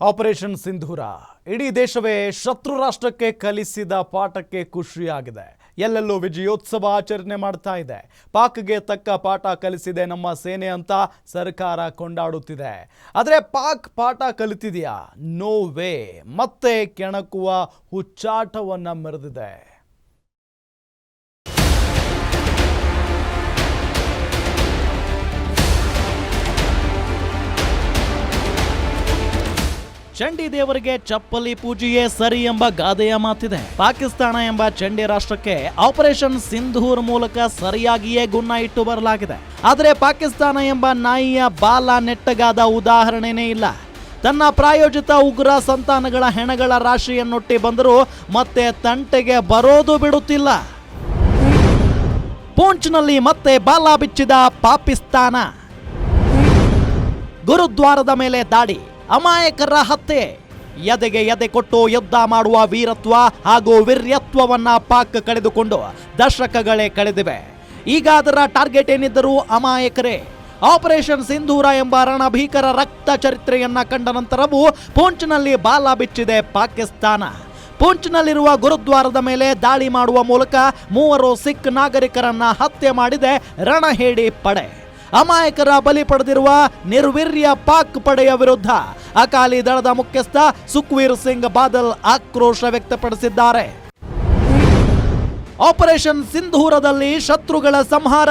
Operation ಸಿಂಧೂರ ಇಡೀ ದೇಶವೇ ಶತ್ರು ರಾಷ್ಟ್ರಕ್ಕೆ ಕಲಿಸಿದ ಪಾಠಕ್ಕೆ ಖುಷಿಯಾಗಿದೆ. ಎಲ್ಲೆಲ್ಲೂ ವಿಜಯೋತ್ಸವ ಆಚರಣೆ ಮಾಡ್ತಾ ಇದೆ. ಪಾಕ್ಗೆ ತಕ್ಕ ಪಾಠ ಕಲಿಸಿದೆ ನಮ್ಮ ಸೇನೆ ಅಂತ ಸರ್ಕಾರ ಕೊಂಡಾಡುತ್ತಿದೆ. ಆದರೆ ಪಾಕ್ ಪಾಠ ಕಲಿತಿದೆಯಾ? No way. ಮತ್ತೆ ಕೆಣಕುವ ಹುಚ್ಚಾಟವನ್ನ ಮೆರೆದಿದೆ. ಚಂಡಿ ದೇವರಿಗೆ ಚಪ್ಪಲಿ ಪೂಜೆಯೇ ಸರಿ ಎಂಬ ಗಾದೆಯ ಮಾತಿದೆ. ಪಾಕಿಸ್ತಾನ ಎಂಬ ಚಂಡಿ ರಾಷ್ಟ್ರಕ್ಕೆ ಆಪರೇಷನ್ ಸಿಂಧೂರ್ ಮೂಲಕ ಸರಿಯಾಗಿಯೇ ಗುನ್ನ ಇಟ್ಟು ಬರಲಾಗಿದೆ. ಆದರೆ ಪಾಕಿಸ್ತಾನ ಎಂಬ ನಾಯಿಯ ಬಾಲ ನೆಟ್ಟಗಾದ ಉದಾಹರಣೆನೇ ಇಲ್ಲ. ತನ್ನ ಪ್ರಾಯೋಜಿತ ಉಗ್ರ ಸಂತಾನಗಳ ಹೆಣಗಳ ರಾಶಿಯನ್ನೊಟ್ಟಿ ಬಂದರೂ ಮತ್ತೆ ತಂಟೆಗೆ ಬರೋದು ಬಿಡುತ್ತಿಲ್ಲ. ಪೂಂಚ್ನಲ್ಲಿ ಮತ್ತೆ ಬಾಲ ಬಿಚ್ಚಿದ ಪಾಕಿಸ್ತಾನ. ಗುರುದ್ವಾರದ ಮೇಲೆ ದಾಳಿ, ಅಮಾಯಕರ ಹತ್ಯೆ, ಎದೆಗೆ ಎದೆ ಕೊಟ್ಟು ಯುದ್ಧ ಮಾಡುವ ವೀರತ್ವ ಹಾಗೂ ವೀರ್ಯತ್ವವನ್ನ ಪಾಕ್ ಕಳೆದುಕೊಂಡು ದಶಕಗಳೇ ಕಳೆದಿವೆ. ಈಗ ಅದರ ಟಾರ್ಗೆಟ್ ಏನಿದ್ದರೂ ಅಮಾಯಕರೇ. ಆಪರೇಷನ್ ಸಿಂಧೂರ ಎಂಬ ರಣಭೀಕರ ರಕ್ತ ಚರಿತ್ರೆಯನ್ನ ಕಂಡ ನಂತರವೂ ಪೂಂಚ್ನಲ್ಲಿ ಬಾಲ ಬಿಚ್ಚಿದೆ ಪಾಕಿಸ್ತಾನ. ಪೂಂಚ್ನಲ್ಲಿರುವ ಗುರುದ್ವಾರದ ಮೇಲೆ ದಾಳಿ ಮಾಡುವ ಮೂಲಕ 3 ಸಿಖ್ ನಾಗರಿಕರನ್ನ ಹತ್ಯೆ ಮಾಡಿದೆ ರಣಹೇಡಿ ಪಡೆ. ಅಮಾಯಕರ ಬಲಿ ಪಡೆದಿರುವ ನಿರ್ವೀರ್ಯ ಪಾಕ್ ಪಡೆಯ ವಿರುದ್ಧ ಅಕಾಲಿ ದಳದ ಮುಖ್ಯಸ್ಥ ಸುಖ್ವೀರ್ ಸಿಂಗ್ ಬಾದಲ್ ಆಕ್ರೋಶ ವ್ಯಕ್ತಪಡಿಸಿದ್ದಾರೆ. ಆಪರೇಷನ್ ಸಿಂಧೂರದಲ್ಲಿ ಶತ್ರುಗಳ ಸಂಹಾರ.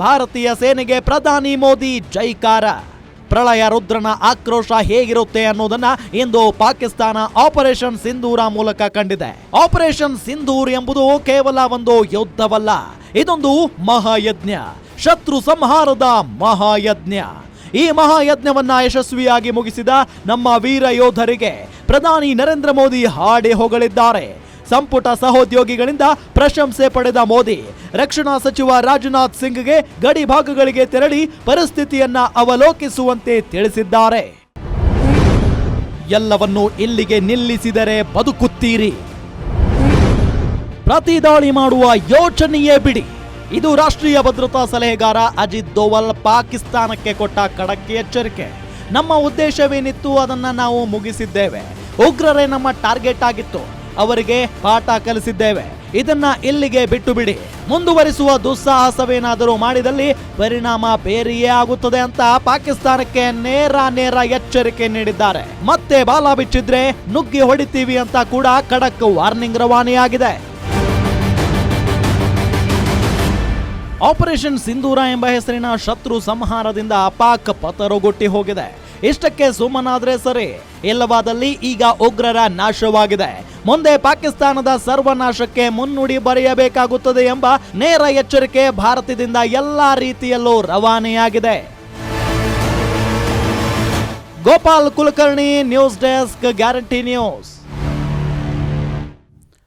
ಭಾರತೀಯ ಸೇನೆಗೆ ಪ್ರಧಾನಿ ಮೋದಿ ಜೈಕಾರ. ಪ್ರಳಯ ರುದ್ರನ ಆಕ್ರೋಶ ಹೇಗಿರುತ್ತೆ ಅನ್ನೋದನ್ನ ಇಂದು ಪಾಕಿಸ್ತಾನ ಆಪರೇಷನ್ ಸಿಂಧೂರ ಮೂಲಕ ಕಂಡಿದೆ. ಆಪರೇಷನ್ ಸಿಂಧೂರ್ ಎಂಬುದು ಕೇವಲ ಒಂದು ಯುದ್ಧವಲ್ಲ, ಇದೊಂದು ಮಹಾಯಜ್ಞ, ಶತ್ರು ಸಂಹಾರದ ಮಹಾಯಜ್ಞ. ಈ ಮಹಾಯಜ್ಞವನ್ನ ಯಶಸ್ವಿಯಾಗಿ ಮುಗಿಸಿದ ನಮ್ಮ ವೀರ ಯೋಧರಿಗೆ ಪ್ರಧಾನಿ ನರೇಂದ್ರ ಮೋದಿ ಹಾಡಿ ಹೊಗಳಿದ್ದಾರೆ. ಸಂಪುಟ ಸಹೋದ್ಯೋಗಿಗಳಿಂದ ಪ್ರಶಂಸೆ ಪಡೆದ ಮೋದಿ ರಕ್ಷಣಾ ಸಚಿವ ರಾಜನಾಥ್ ಸಿಂಗ್ಗೆ ಗಡಿ ಭಾಗಗಳಿಗೆ ತೆರಳಿ ಪರಿಸ್ಥಿತಿಯನ್ನ ಅವಲೋಕಿಸುವಂತೆ ತಿಳಿಸಿದ್ದಾರೆ. ಎಲ್ಲವನ್ನೂ ಇಲ್ಲಿಗೆ ನಿಲ್ಲಿಸಿದರೆ ಬದುಕುತ್ತೀರಿ, ಪ್ರತಿ ದಾಳಿ ಮಾಡುವ ಯೋಚನೆಯೇ ಬಿಡಿ. ಇದು ರಾಷ್ಟ್ರೀಯ ಭದ್ರತಾ ಸಲಹೆಗಾರ ಅಜಿತ್ ದೋವಲ್ ಪಾಕಿಸ್ತಾನಕ್ಕೆ ಕೊಟ್ಟ ಖಡಕ್ ಎಚ್ಚರಿಕೆ. ನಮ್ಮ ಉದ್ದೇಶವೇನಿತ್ತು ಅದನ್ನ ನಾವು ಮುಗಿಸಿದ್ದೇವೆ. ಉಗ್ರರೇ ನಮ್ಮ ಟಾರ್ಗೆಟ್ ಆಗಿತ್ತು, ಅವರಿಗೆ ಪಾಠ ಕಲಿಸಿದ್ದೇವೆ. ಇದನ್ನ ಇಲ್ಲಿಗೆ ಬಿಟ್ಟು ಬಿಡಿ. ಮುಂದುವರಿಸುವ ದುಸ್ಸಾಹಸವೇನಾದರೂ ಮಾಡಿದಲ್ಲಿ ಪರಿಣಾಮ ಬೇರೆಯೇ ಆಗುತ್ತದೆ ಅಂತ ಪಾಕಿಸ್ತಾನಕ್ಕೆ ನೇರ ಎಚ್ಚರಿಕೆ ನೀಡಿದ್ದಾರೆ. ಮತ್ತೆ ಬಾಲ ಬಿಚ್ಚಿದ್ರೆ ನುಗ್ಗಿ ಹೊಡಿತೀವಿ ಅಂತ ಕೂಡ ಖಡಕ್ ವಾರ್ನಿಂಗ್ ರವಾನೆಯಾಗಿದೆ. ಆಪರೇಷನ್ ಸಿಂಧೂರ ಎಂಬ ಹೆಸರಿನ ಶತ್ರು ಸಂಹಾರದಿಂದ ಪಾಕ್ ಪತರುಗೊಟ್ಟಿ ಹೋಗಿದೆ. ಇಷ್ಟಕ್ಕೆ ಸುಮ್ಮನಾದ್ರೆ ಸರಿ, ಇಲ್ಲವಾದಲ್ಲಿ ಈಗ ಉಗ್ರರ ನಾಶವಾಗಿದೆ. ಮುಂದೆ ಪಾಕಿಸ್ತಾನದ ಸರ್ವನಾಶಕ್ಕೆ ಮುನ್ನುಡಿ ಬರೆಯಬೇಕಾಗುತ್ತದೆ ಎಂಬ ನೇರ ಎಚ್ಚರಿಕೆ ಭಾರತದಿಂದ ಎಲ್ಲಾ ರೀತಿಯಲ್ಲೂ ರವಾನೆಯಾಗಿದೆ. Gopal Kulkarni, news desk, guarantee news.